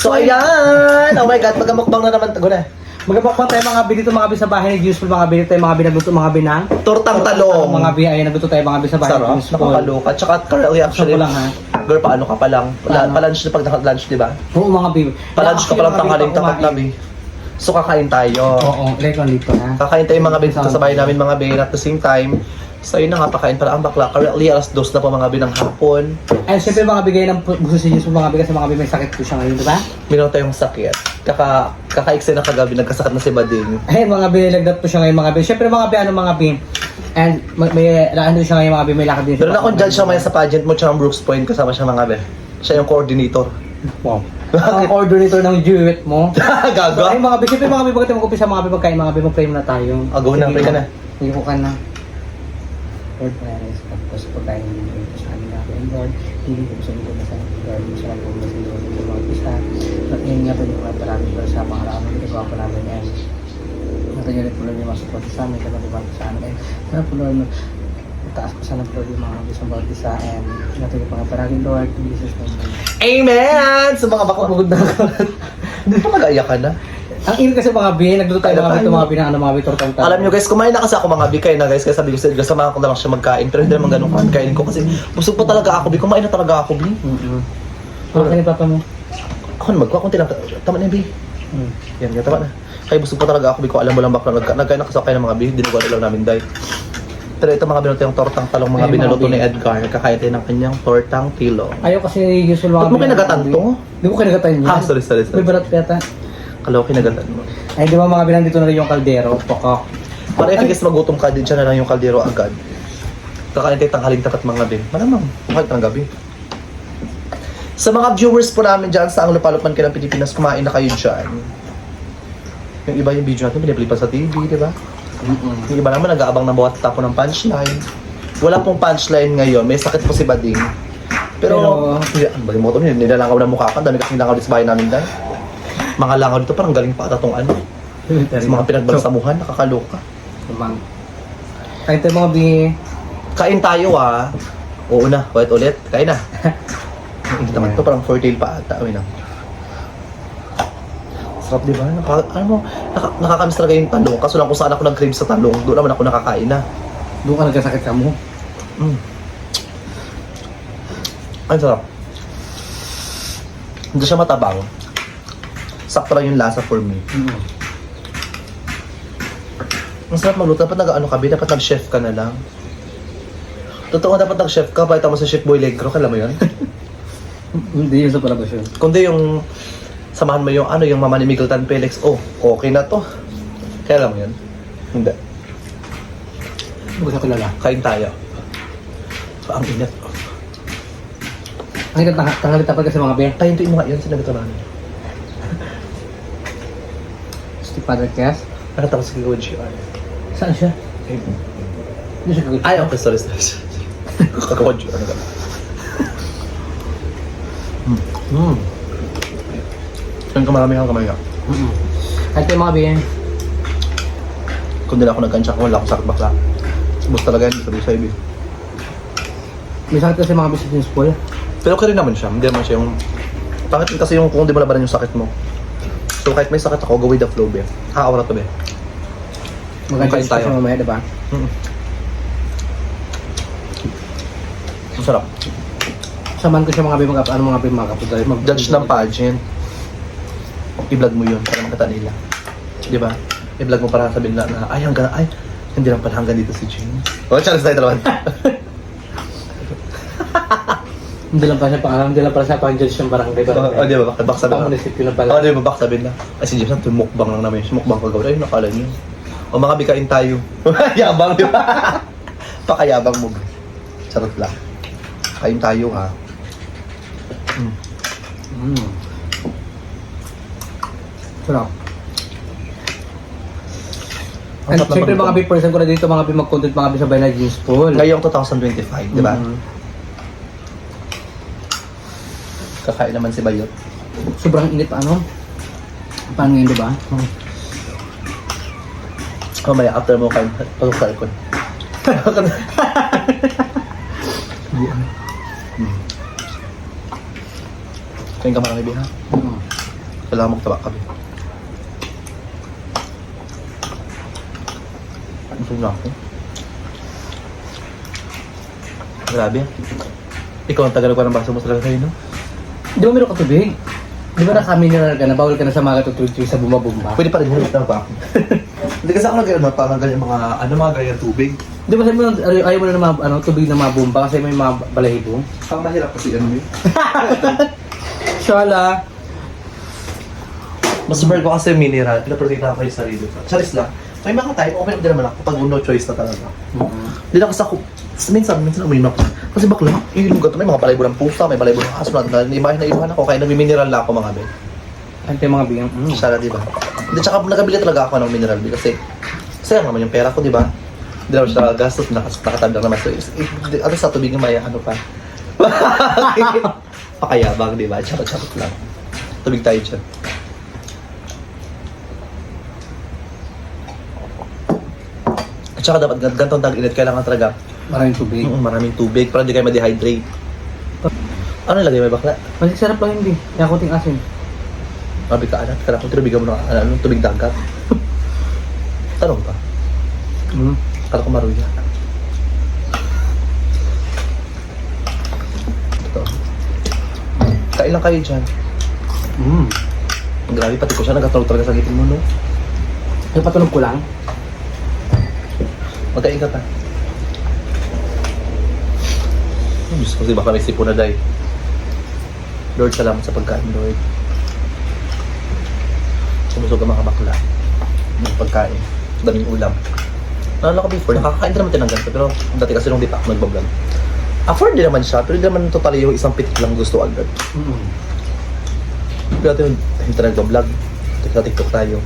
So ayan! Oh my God, magamukbang na naman. Tago na. Magpapakpan tayo mga binito mga bi sa bahay ni Useful, mga binito tayo mga binagluto mga binang. Tortang talong. Mga bi ay nagluto tayo mga bi sa bahay Sarap, ni Useful. nakakaloka. Tsaka currently actually, Gusto ko lang, ha? girl, paano ka pa lang? Paano? Pa-lunch na pag naka-lunch, di ba? Oo mga bi. Pa-lunch ka pa lang tanghaling tapat na, bi. bi. So kakain tayo. Oo, like on dito ha. Kakain tayo mga bin sa bahay namin mga bin at the same time. So yun na nga, pakain pala ang bakla. Currently, alas 2 na po mga bin ng hapon. Ay, siyempre mga bigay ng gusto si Useful mga bi kasi mga bi may sakit po siya ngayon, di ba? Meron tayong sakit. Kaka-extend na kagabi, nagkasakit na si Bading. Ay, mga bi, nagdat po siya ngayon mga bi. Siyempre mga bi, ano mga bi. And may lakad siya ngayon mga bi, may lakad din siya. Pero na kung judge siya maya sa pageant mo, tsaka Brooks Point, kasama siya mga bin. Siya yung coordinator. Wow. Ang coordinator ng duet mo. Gaga? Ay mga bi, siyempre mga bi, bakit mag-upisa mga bi magkain mga bi, mag-pray muna tayo. Go na, pray ka na. Hindi ko ka na. Lord, prayers, tapos pagkain ng Lord sa amin natin, Lord, hindi ko sa mga nasa Lord, sa mga nasa Lord, sa mga isa, at yun nga po yung mga parami Lord sa mga araw, hindi ko pa namin yan. Natin yun po Lord yung masuport sa amin, sa mga sa amin, sana po Lord, taas ko sana po Lord yung mga isang bawat isa, and natin yung mga parami Lord, in Jesus' name. Amen! Sa mga bakabugod na ako. Hindi pa mag-aiyak ka na. Ang init kasi mga bi, nagluto tayo mga bi ng ano, mga bi tortang Alam nyo guys, kumain na kasi ako mga bikay na guys. Kaya sabi ko sa Edgar, samahan ko na lang siya magkain. Pero hindi naman ganun kain ko kasi busog pa talaga ako. Kumain na talaga ako, bi. Ano ka ni papa mo? Ako na magkuha, kunti lang. Tama na yung bi. Yan, tama na. Kaya busog pa talaga ako, bi ko alam mo lang bakla. Nagkain na kasi ako kain ng mga bi. Dinuguan na lang namin dahil. Pero ito mga binuto yung tortang talong mga Ay, binaluto mga ni Edgar. Kakain tayo ng kanyang tortang tilong. Ayaw kasi usual mga Ba't mo kinagatan to? Di mo kinagatan yun. Ah, sorry. May balat yata. Kalaw kinagatan mo. Ay, di ba mga bilang dito na rin yung kaldero, pokok. Para efekis magutom ka, din siya na lang yung kaldero agad. Kakain tayo tanghaling tapat mga bin. Malamang, kahit ng gabi. Sa mga viewers po namin dyan sa ang lupalupan kayo ng Pilipinas, kumain na kayo dyan. Yung iba yung video natin, pinipilipan sa TV, di ba? Yung iba naman nag-aabang ng bawat tapo ng punchline. Wala pong punchline ngayon, may sakit po si Bading. Pero Bading mo ito, nilalangaw na mukha ka, dami kasing langaw dito sa bahay namin dahil. Mga langaw dito, parang galing pa ata tong ano. Sa mga pinagbalsamuhan, nakakaloka. Tumang. Kain tayo mga bi. Kain tayo ah. Oo na, ulit. Kain na. Hindi naman ito, parang foretail pa ata. Uy na. Sarap diba? Nakakamiss talaga yung talong. Kaso lang kung saan ako nag-crave sa talong, doon naman ako nakakain na. Doon ka nagkasakit ka mo. Ang sarap. Hindi siya matabang. Sakto lang yung lasa for me. Ang sarap magluto. Dapat nag-ano ka, dapat nag-chef ka na lang. Totoo, dapat nag-chef ka. Pakita mo sa Chef Boy Legro, kala mo yun? Hindi yun sa palabasyon. Kundi yung samahan mo yung yung mama ni Miguel Tan Felix. Oh, okay na to. Kaya alam mo yun? Hindi. Hindi ko siya kilala. Kain tayo. Ang init. Ang init tangalit tapos kasi mga bi. Tayo mo nga yun, sinagot na namin. Si Father Cass. Nakatapos si Gawad GR. Saan siya? Hindi siya kagawin. Ay, okay, sorry. Gawad GR na Saan ka marami kang kamay ka? Kahit yung mga bi. Kung hindi ako nagkansya ko, wala akong sakit bakla. Bus talaga yun, sabi sa ibig. May sakit kasi mga bi sa Useful. Pero okay rin naman siya, hindi naman siya yung... Pangit kasi yung kung di mo labanan yung sakit mo. So kahit may sakit ako, go with the flow, be. Aura to, be. Mag-adjust tayo. kasi mamaya, diba? Masarap. Samahan ko siya mga bi, mga bi, mga kapuday. Judge ng pageant. I-vlog mo yun para makita nila. Di ba? I-vlog mo para sabihin na, hindi lang pala hanggang dito si James. Oh, challenge tayo talaman. Hindi lang pala siya pang judge ng barangay. Oh, di ba? Bakit sabihin na? Pang-munisipyo lang pala. Oh, di ba? Bakit sabihin na? Ay, si James na, mukbang lang namin. Mukbang kagawin. Ay, nakala niyo. O mga bikain tayo. Yabang, di ba? Pakayabang mo. Charot lang. Kain tayo, ha? Sarap. And siyempre mga big person ko na dito, mga mag-content mga bi sa bayan na Useful. Ngayong 2025, di ba? Kakain naman si Bayot. Sobrang init pa ano? Paano yun, di ba? Mamaya, after mo kain, pasok sa aircon. Kain ka marami, ha? Kailangan magtaba kami. Gusto na ako. Grabe. Ikaw ang tagal pa ng baso mo talaga kayo, no? Di ba meron ka tubig? Di ba naka-mineral ka na? Bawal ka na sa mga tutulog sa bumabumba? Pwede pa rin hirap na pa ako. Hindi kasi ako nag-ano, parang ganyan mga ganyan tubig. Di ba sabi mo, ayaw mo na ng mga tubig na mabumba kasi may mga balahibo? Ang mahirap kasi ano yun. Shala. Mas prefer ko kasi mineral, pinaprotekta ko yung sarili ko. Charis lang. May mga time, okay din naman ako pag no choice na talaga. Hindi na kasi ako, minsan uminom ako. Kasi bakla, yung gato, may mga balaybo ng pusa, may balaybo ng aso na imahin na ibahan ako, kaya nag-mineral na ako mga be. Ante mga biyang. Sana, di ba? Hindi, tsaka nagabili talaga ako ng mineral be kasi sayang naman yung pera ko, di ba? Hindi naman siya gastos, nakatabi lang naman. So, ano sa tubig yung maya, ano pa? Pakayabang, di ba? Charot lang. Tubig tayo dyan. At saka dapat gantong tag-init, kailangan talaga Maraming tubig. maraming tubig para hindi kayo ma-dehydrate. Ano lagay mo bakla? Mas sarap lang hindi. Kaya kuting asin. Mabi ka anak, kailangan ko tinubigan mo ng tubig dagat. Tanong pa. Kala ko maruya. Ito. Kain lang kayo dyan. Grabe, pati ko siya nagkatulog talaga sa ngipin mo, no? Ay, patunog ko lang. Magkain ka pa. Diyos ko, di ba kami sipo na day? Lord, salamat sa pagkain, Lord. Sumusog ang mga bakla. Yung pagkain. Daming ulam. Nalala ko before, nakakain din naman din ng ganito. Pero dati kasi nung di pa ako nagbablog. Afford din naman siya, pero di naman totally yung isang pitik lang gusto agad. Pero dati hindi tayo nagbablog. Sa TikTok tayo.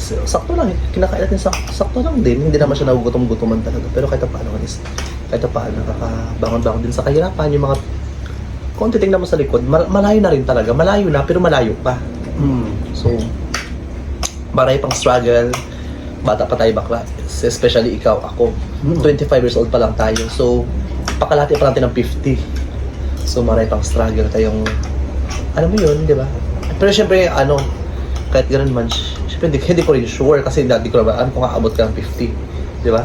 So, sakto lang eh. Kinakain natin sakto lang din. Hindi naman siya nagugutom-gutoman talaga. Pero kahit paano is, kahit paano nakakabangon-bangon din sa kahirapan. Yung mga kung titignan mo sa likod, malayo na rin talaga. Malayo na, pero malayo pa. So, maray pang struggle. Bata pa tayo bakla. Especially ikaw, ako. 25 years old pa lang tayo. So, pakalati pa natin ng 50. So, maray pang struggle tayong, alam mo yun, di ba? Pero syempre, kahit ganun man, syempre hindi ko rin sure kasi hindi ko naman, kung aabot ka ng 50. Di ba?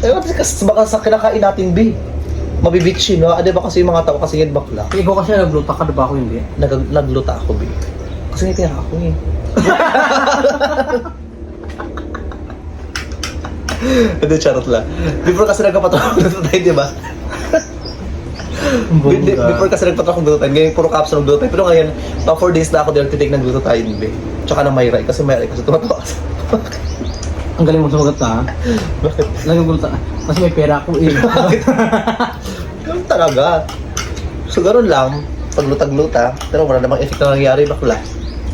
Kasi baka sa kinakain natin, B. Mabibitchin, no? Di ba kasi yung mga tao kasi yan bakla? Ikaw kasi nagluta ka, diba ako hindi? Nagluta ako, B. Kasi ngiti ako eh. Hindi, charot lang. Before kasi nagkapatulog na tayo, di ba? Before kasi nagpatulog ng tayo, ngayon puro capsule ng tayo. Pero ngayon, pa 4 days na ako din nagtitake ng gluto tayo, B. Tsaka ng Mayray, kasi Mayray kasi tumatawa kasi. Ang galing mo sumagot ha? Bakit? Lagi mo guluta. Kasi may pera ako eh. Ganun talaga. So, gano'n lang. Pagluta-gluta. Pero wala namang effect na nangyari, bakla.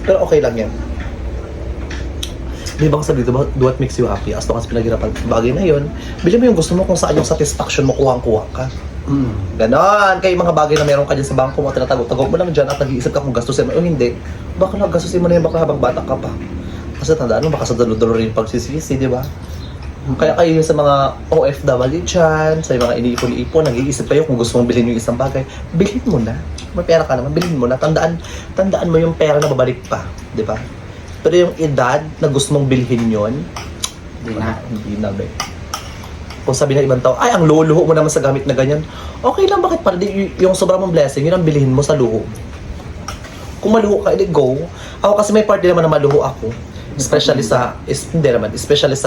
Pero okay lang yan. Di ba sabi dito, do what makes you happy? As long as pinaghirapan bagay na yun, bilhin mo yung gusto mo kung saan yung satisfaction mo, kuhang-kuha ka. Ganon. Kaya yung mga bagay na meron ka dyan sa bangko mo, tinatago mo lang dyan at nag-iisip ka kung gastusin mo o hindi. Baka gastusin mo na yan baka habang bata ka pa. Kasi tandaan mo, baka sa dulo-dulo rin pagsisisi, di ba? Kaya kayo sa mga OFW dyan, sa mga iniipon-ipon, nag-iisip kayo kung gusto mong bilhin yung isang bagay, bilhin mo na. May pera ka naman, bilhin mo na. Tandaan mo yung pera na babalik pa, di ba? Pero yung edad na gusto mong bilhin yon, hindi na, be. Kung sabi ng ibang tao, ay, ang luho mo naman sa gamit na ganyan, okay lang, bakit para yung sobrang mong blessing, yun ang bilhin mo sa luho. Kung maluho ka, go. Ako kasi may part din naman na maluho ako. Especially sa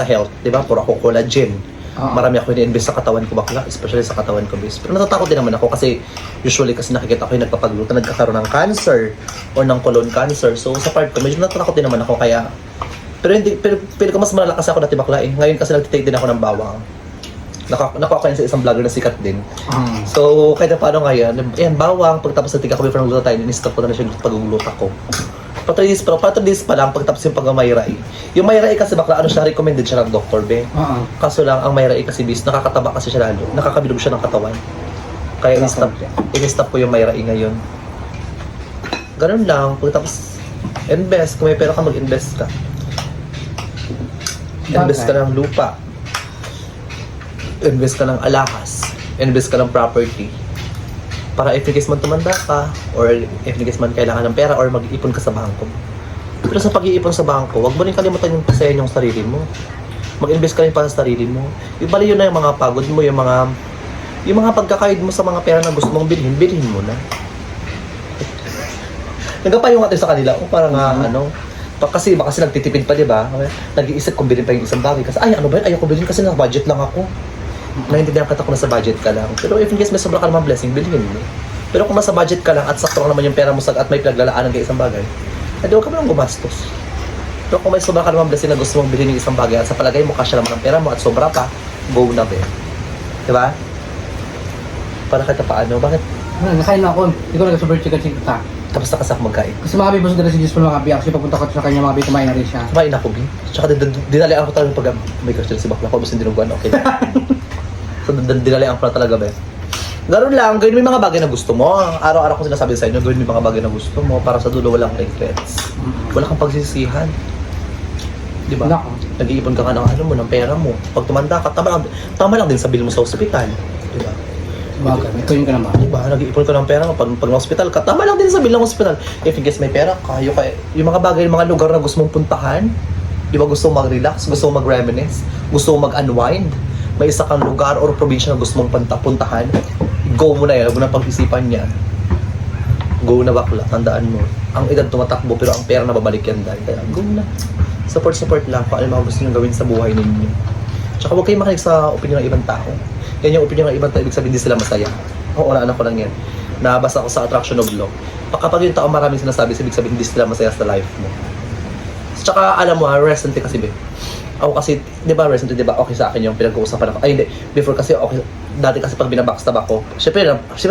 health, di ba? Puro ako collagen. Marami ako ini-invest sa katawan ko bakla, especially sa katawan ko base. Pero natatakot din naman ako kasi usually kasi nakikita ko yung nagpapagluto, nagkakaroon ng cancer or ng colon cancer. So sa part ko, medyo natatakot din naman ako kaya pero ko mas malakas ako dati bakla eh. Ngayon kasi nagtitake din ako ng bawang. Nakuha ko yun sa isang vlogger na sikat din. So kahit na paano ngayon, yan bawang, pagtapos nagtika ko before nagluto tayo, in-stop ko na siya pag-ugluta ko. Pa 3 days pa lang pagtapos yung pag-mayrai. Yung mayrai kasi bakla siya, recommended siya ng Dr. Ben. Kaso lang ang mayrai kasi bis nakakataba kasi siya lalo. Nakakabilog siya ng katawan. Kaya in-stop ko yung mayrai ngayon. Ganun lang, pagtapos invest, kung may pera ka mag-invest ka. Invest ka ng lupa. Invest ka ng alahas. Invest ka ng property. Para if in case man tumanda ka, or if in case man kailangan ng pera, or mag-iipon ka sa bangko. Pero sa pag-iipon sa bangko, wag mo rin kalimutan yung pasayan yung sarili mo. Mag-invest ka rin para sa sarili mo. Yung bali yun na yung mga pagod mo, yung mga pagkakayod mo sa mga pera na gusto mong bilhin mo na. Nagkapayong natin sa kanila, parang kasi nagtitipid pa, di ba? Nag-iisip kung bilhin pa yung isang bagay. Kasi, ano ba yun? Ayaw ko bilhin kasi naka-budget lang ako. Naintindihan ka kung nasa budget ka lang. Pero if in case may sobra ka naman blessing, bilhin mo. Pero kung nasa budget ka lang at sakto lang naman yung pera mo at may pinaglalaanan kay isang bagay, edi huwag ka mo lang gumastos. Pero kung may sobra ka naman blessing na gusto mong bilhin yung isang bagay at sa palagay mo kasya naman ang pera mo at sobra pa, go na be. Di ba? Para kahit paano, bakit? Nakain na ako. Hindi ko nag-super chicken ka. Tapos nakasak magkain. Kasi mga bibos na si Diyos po mga kabi. Actually, papunta ko sa kanya mga kabi, kumain na rin siya. Kumain ako, Bi. Tsaka dinalian ko talaga pag may gosh, si bakla ko, basta dinuguan, okay. So, dinalian ko na talaga, Be. Ganoon lang, gawin mo yung mga bagay na gusto mo. Araw-araw ko sinasabi sa inyo, gawin mo yung mga bagay na gusto mo para sa dulo walang regrets. Wala kang pagsisihan. Di ba? Wala ka. Nag-iipon ka ng pera mo. Pag tumanda ka, tama lang din sa bill mo sa ospital. Di ba? Bagay, ito yung ka naman. Diba, nag-iipon ka ng pera mo pag na-hospital ka, tama lang din sa bilang hospital. If in case may pera ka, yung mga bagay, yung mga lugar na gusto mong puntahan, di ba gusto mong mag-relax, gusto mong mag-reminisce, gusto mong mag-unwind, may isa kang lugar or probinsya na gusto mong puntahan, go mo na yan, huwag mo na pag-isipan niya. Go na bakla, tandaan mo. Ang edad tumatakbo pero ang pera na babalik yan dahil. Kaya go na. Support lang kung ano yung mga gusto nyo gawin sa buhay ninyo. Tsaka huwag kayong makinig sa opinion ng ibang tao. Yan yung opinion ng ibang tao, ibig sabihin hindi sila masaya. Oo, naanak ko lang yan. Nabasa ko sa Attraction of Law. Kapag yung tao maraming sinasabi, ibig sabihin hindi sila masaya sa life mo. Tsaka alam mo recently kasi ako kasi, di ba recently, di ba okay sa akin yung pinag-uusapan ako. Ay hindi, before kasi okay, dati kasi pag binabackstab ako, syempre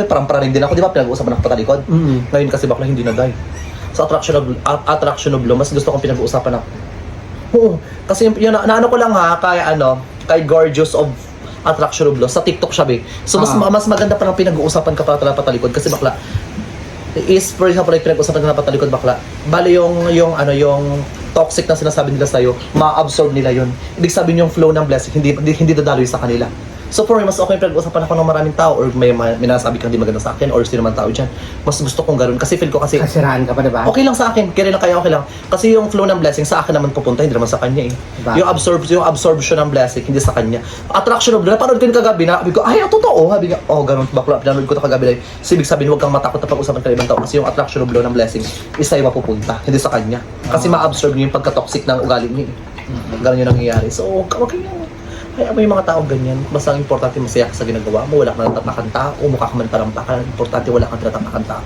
parang paraning din ako, di ba pinag-uusapan ako patalikod? Ngayon kasi bakla hindi na dahil. Sa Attraction of Law, mas gusto kong pinag-uusapan ako. Oo, kasi yung naano ko lang kay Gorgeous of Attraction of Law, sa TikTok siya, be. So, mas maganda pa ng pinag-uusapan ka para patalikod. Kasi bakla, for example, like pinag-uusapan ka na patalikod, bakla, bali yung toxic na sinasabi nila sa'yo, ma-absorb nila yun. Ibig sabihin yung flow ng blessing, hindi dadaloy sa kanila. So for me, mas okay pinag-uusapan ako ng maraming tao or may nasabi kang di maganda sa akin or sino man tao dyan. Mas gusto kong gano'n kasi feel ko kasi Kasiraan ka pa, diba? okay lang sa akin, kaya okay lang. Kasi yung flow ng blessing sa akin naman pupunta, hindi naman sa kanya eh. Diba? Yung absorption ng blessing, hindi sa kanya. Attraction of Law, napanood ko yung kagabi na, sabi ko, ay, totoo. Sabi ko, ganun, bakla, pinanood ko ito kagabi na. So, ibig sabihin, huwag kang matakot na pag-usapan ka ng ibang tao kasi yung attraction of Law ng blessing, isa yung mapupunta, hindi sa kanya. Kasi ma-absorb niyo yung pagka-toxic ng ugali niyo. Ganun yung nangyayari. So, okay lang. Kaya may mga taong ganyan. Basta ang importante masaya ka sa ginagawa mo, wala kang natatakan tao, mukha ka man parampakan, importante wala kang tinatakan tao.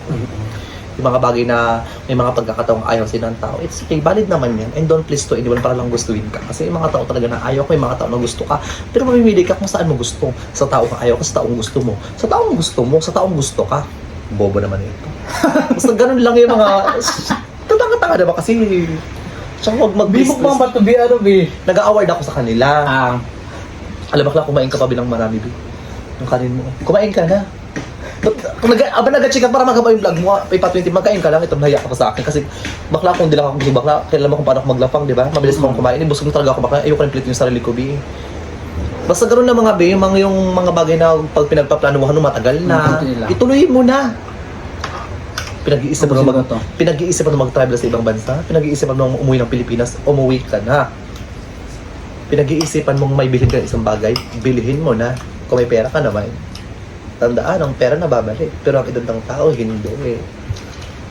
Yung mga bagay na may mga pagkakataong ayaw sila ng tao, it's okay, valid naman yan. And don't please to anyone para lang gustuin ka. Kasi yung mga tao talaga na ayaw ko, may mga tao na gusto ka. Pero mamimili ka kung saan mo gusto. Sa tao ka ayaw ka, sa taong gusto mo. Sa taong gusto mo, sa taong gusto ka. Bobo naman ito. Basta ganun lang yung mga... Tatanga-tanga na ba kasi... Tsaka huwag mag-business. Bimok ba to be? Nag-award ako sa kanila. Alam bakla, kumain ka pa bilang marami, Bi. Yung kanin mo. Kumain ka na. Aba nag-check up para magkaba yung vlog mo, ipa 20, magkain ka lang, ito nahiya ka pa sa akin. Kasi bakla, kung hindi lang ako busy bakla, kailan mo kung paano ako maglapang, di ba? Mabilis akong kumain. Busog na talaga ako bakla, ayoko rin pilit yung sarili ko, Bi. Basta ganoon na mga Bi, yung mga bagay na pag pinagpaplanuhan mo matagal na, ituloy mo na. Pinag-iisipan mo mag-travel sa ibang bansa, pinag-iisipan mo umuwi ng Pilipinas, umuwi ka na. Pinag-iisipan mong may bilhin ka ng isang bagay, bilhin mo na. Kung may pera ka naman, tandaan, ang pera na babalik. Pero ang edad ng tao, hindi eh.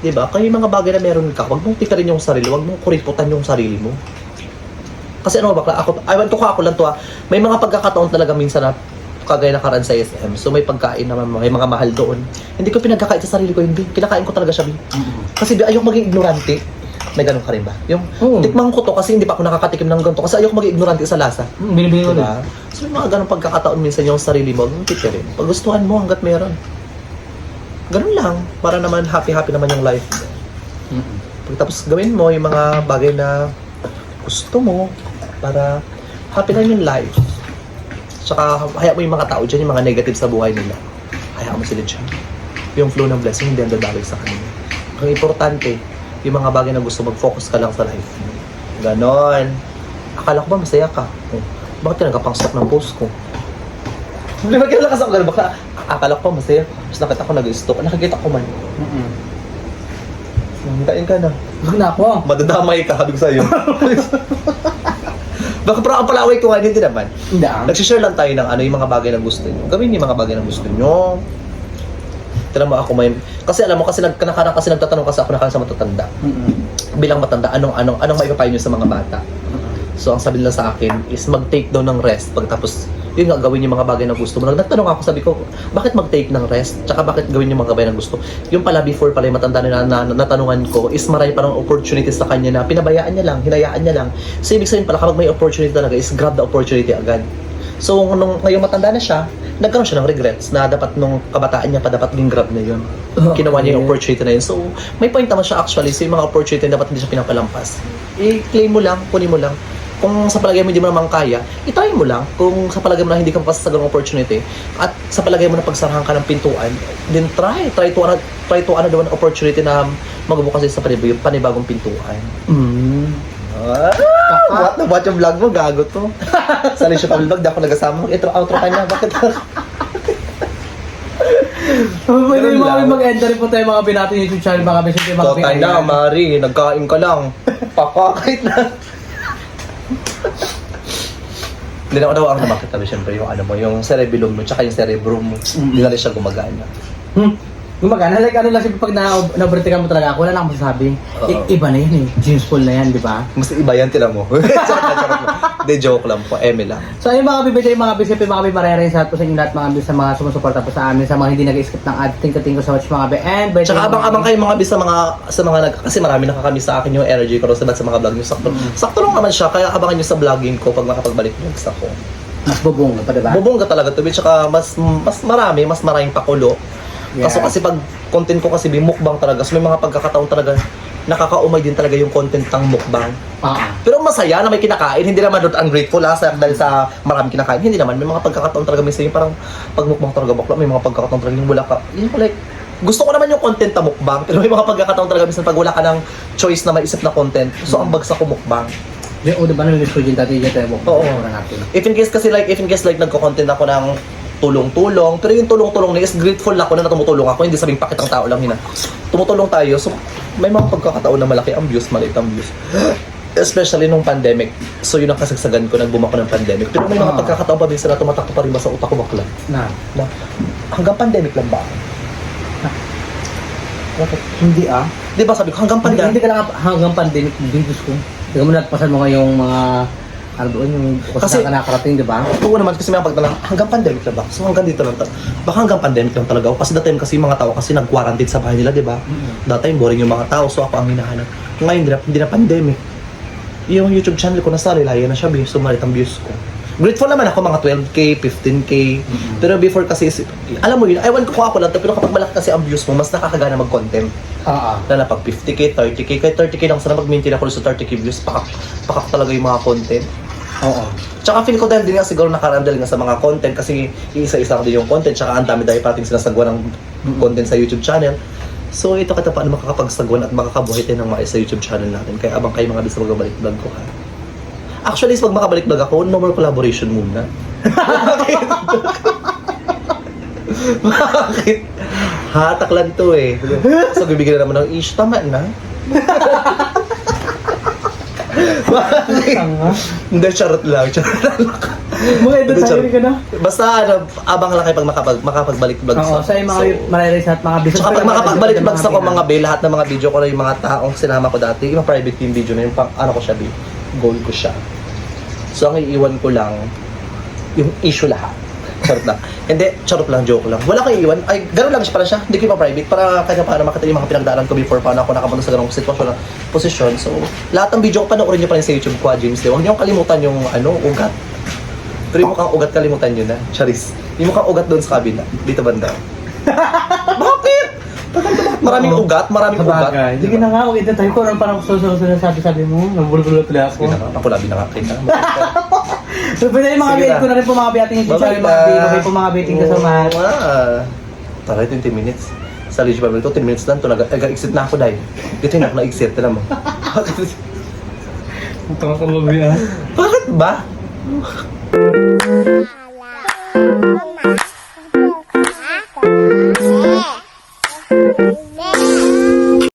Diba? Kaya yung mga bagay na meron ka, huwag mong tikarin yung sarili, huwag mong kuriputan yung sarili mo. Kasi ano bakla, ako lang to may mga pagkakataon talaga minsan na kagaya nakaraan sa SM, so may pagkain naman, may mga mahal doon. Hindi ko pinagkakain sa sarili ko yun, kinakain ko talaga siya, kasi ayoko maging ignorante. May ganun ka rin ba? Yung tikman ko to kasi hindi pa ako nakakatikim ng ganito kasi ayoko maging ignorante sa lasa. Binibili ko diba? So may mga ganun pagkakataon minsan yung sarili mo, titirin. Paggustuhan mo hanggat meron. Ganun lang, para naman happy naman yung life mo. Tapos gawin mo yung mga bagay na gusto mo para happy na yung life. Tsaka hayaan mo yung mga tao dyan, yung mga negative sa buhay nila. Hayaan mo sila dyan. Yung flow ng blessing, hindi ang dadaloy sa kanila. Ang importante, yung mga bagay na gusto, mag-focus ka lang sa life mo. Ganon. Akala ko ba masaya ka? Bakit ka nagkapang-stop ng post ko? Di ba kailan ka sa ganun? Baka akala ko masaya. Tapos nakita ko nag-stalk. Nakikita ko man. Hintayin ka na. Huwag na ako. Madadamay ka, sabi ko sa'yo. Baka parang ang palaway ko nga, hindi naman. Hindi ah. Nagsishare lang tayo ng ano, yung mga bagay na gusto nyo. Gawin yung mga bagay na gusto nyo. Tira mo ako may... Kasi alam mo, kasi nagtatanong kasi ako sa matatanda. Bilang matanda, anong maipapayo nyo sa mga bata? So, ang sabi nila sa akin is mag-take daw ng rest. Pagtapos, yun nga, gawin yung mga bagay na gusto mo. Nagtanong ako, sabi ko, bakit mag-take ng rest? Tsaka bakit gawin yung mga bagay na gusto? Yung pala, before pala yung matanda na natanungan ko, is marami parang opportunities sa kanya na pinabayaan niya lang, hinayaan niya lang. So, ibig sabihin pala, kapag may opportunity talaga, is grab the opportunity agad. So, nung ngayong matanda na siya, nagkaroon siya ng regrets na dapat nung kabataan niya pa dapat din grab niya yun. Kinuha niya yung opportunity na yun. So, may point naman siya actually. So, yung mga opportunity dapat hindi siya pinapalampas. I-claim mo lang, kunin mo lang. Kung sa palagay mo hindi mo naman kaya, itry mo lang. Kung sa palagay mo na hindi ka mapasa sa ganung opportunity, at sa palagay mo na pagsarahan ka ng pintuan, then try to ano daw an opportunity na magbukas sa panibagong pintuan. What yung vlog mo? Gago to. Sa Alicia Pablo Vlog, di ako nagasama. Outro ka na. Bakit? Pwede yung mga mag-enter po tayo mga binati yung YouTube channel, mga bisip yung mga Totay na, Mari. Nagkain ka lang. Pakakait na. Hindi na ako daw ang namakita. Siyempre yung ano mo, yung cerebellum mo, tsaka yung cerebrum mo. Hindi na rin siya gumagana. Gumagana, like ano lang siya pag na-overtaken mo talaga ako, wala na akong masasabi. Iba na yan eh, James Paul na yan, di ba? Mas iba yan, tila mo. Charot mo. Hindi, joke lang po. Eme lang. So ayun mga bibigay, mga bisip, mga bimarere sa po sa inyo lahat mga bis sa mga sumusuporta po sa amin, sa mga hindi nag-skip ng ad, thank you so much mga be. And by the Tsaka way, abang-abang kayo mga bis sa mga kasi marami nakakamiss sa akin yung energy ko sa mga vlog nyo. Sakto lang naman siya, kaya abangan nyo sa vlogging ko pag makapagbalik vlogs ako. mas bubong pa, diba? Bubongga talaga to, tsaka mas maraming pakulo. Yeah. Kasi pag content ko kasi mukbang talaga, so may mga pagkakataon talaga nakakaumay din talaga yung content ng mukbang. Pero masaya na may kinakain, hindi naman doon ungrateful dahil sa maraming kinakain, hindi naman. May mga pagkakataon talaga minsan yung parang pag mukbang talaga bakla, may mga pagkakataon talaga yung wala ka. Yung like, gusto ko naman yung content na mukbang, pero may mga pagkakataon talaga minsan pag wala ka ng choice na maisip na content, so ang bagsak ko mukbang. Diba nang-miss ko dyan dati dyan tayo Oo. natin. If in case nagko-content ako ng tulong-tulong, pero yung tulong-tulong na is grateful ako na tumutulong ako, hindi sabing pakitang tao lang yun. Tumutulong tayo, so may mga pagkakataon na malaki ang views, maliit ang views. Especially nung pandemic. So yun ang kasagsagan ko, nag-boom ako ng pandemic. Pero may mga pagkakataon pa minsan na tumatakbo pa rin ba sa utak ko bakla. Na hanggang pandemic lang ba? Hindi Di ba sabi ko, hanggang pandemic? Hindi ka lang hanggang pandemic videos ko. Hindi mo nagpasan mo ngayong mga ano doon yung kasi ka nakarating, di ba? Oo naman kasi may pagtanong, hanggang pandemic lang ba? So hanggang dito lang baka hanggang pandemic lang talaga ako. Kasi that time kasi yung mga tao kasi nag-quarantine sa bahay nila, di ba? That time boring yung mga tao, so ako ang hinahanap. Ngayon hindi na pandemic. Yung YouTube channel ko nasa lilaya na siya, sumalit ang views ko. Grateful naman ako mga 12k, 15k. Pero before kasi, alam mo yun, ewan ko kung ako lang, pero kapag malaki kasi ang views mo, mas nakakagana mag-content. Lalo pag 50k, 30k, kahit 30k lang sana mag-maintain ako sa 30k views, pakak talaga yung mga content. Tsaka feel ko dahil din nga siguro nakarandal nga sa mga content kasi isa-isa ko din yung content, tsaka ang dami-dami pating sinasagwa ng content sa YouTube channel. So ito kata paano makakapagsagwan at makakabuhay tayo ng maayos sa YouTube channel natin. Kaya abang kayo mga bisa magbabalik vlog ko ha. Actually, pag makabalik vlog ako, no more collaboration muna. Bakit? Hatak lang to eh. So, bibigyan na naman ng ish. Tama na. Bakit? Hindi, charot lang. Mga edad ka na. Basta, abang lang kayo pag makapagbalik vlogs. Oo, sa mga mariris at mga business. Tsaka pag makapagbalik vlogs ako mga be, lahat ng mga video ko na yung mga taong sinama ko dati, yung private team video na yung ano ko siya be, goal ko siya. So, ang iiwan ko lang, yung issue lahat. Charot lang. Hindi, charot lang, joke lang. Wala kang iiwan. Ay, gano'n lang siya pala siya. Hindi ko pa-private. Para kanya paano makita yung mga pinagdaanan ko before paano ako nakapunta sa ganong sitwasyon na posisyon. So, lahat ng video ko, panoorin niyo pa rin sa YouTube ko, James Lee. Huwag niyo kalimutan yung, ugat. Pero yung mukhang ugat, kalimutan niyo na. Charis. Yung mukhang ugat doon sa kabila. Dito banda. Bakit? Maraming ugat, maraming ugat. Sige na nga, huwag ito tayo ko. Parang susunod sabi mo. Nabulbulo tuloy ako. Sige na, ako labi nakakita. So, pwede yung mga bait ko na rin po mga biyating yung channel. Mga po mga baiting ka so much. Taray, 20 minutes. Sa Alicia Pablo ito, 10 minutes lang ito. Nag-exit na ako dahil. Dito yung nag-exit, tala mo. Ito ka kalabi Bakit ba?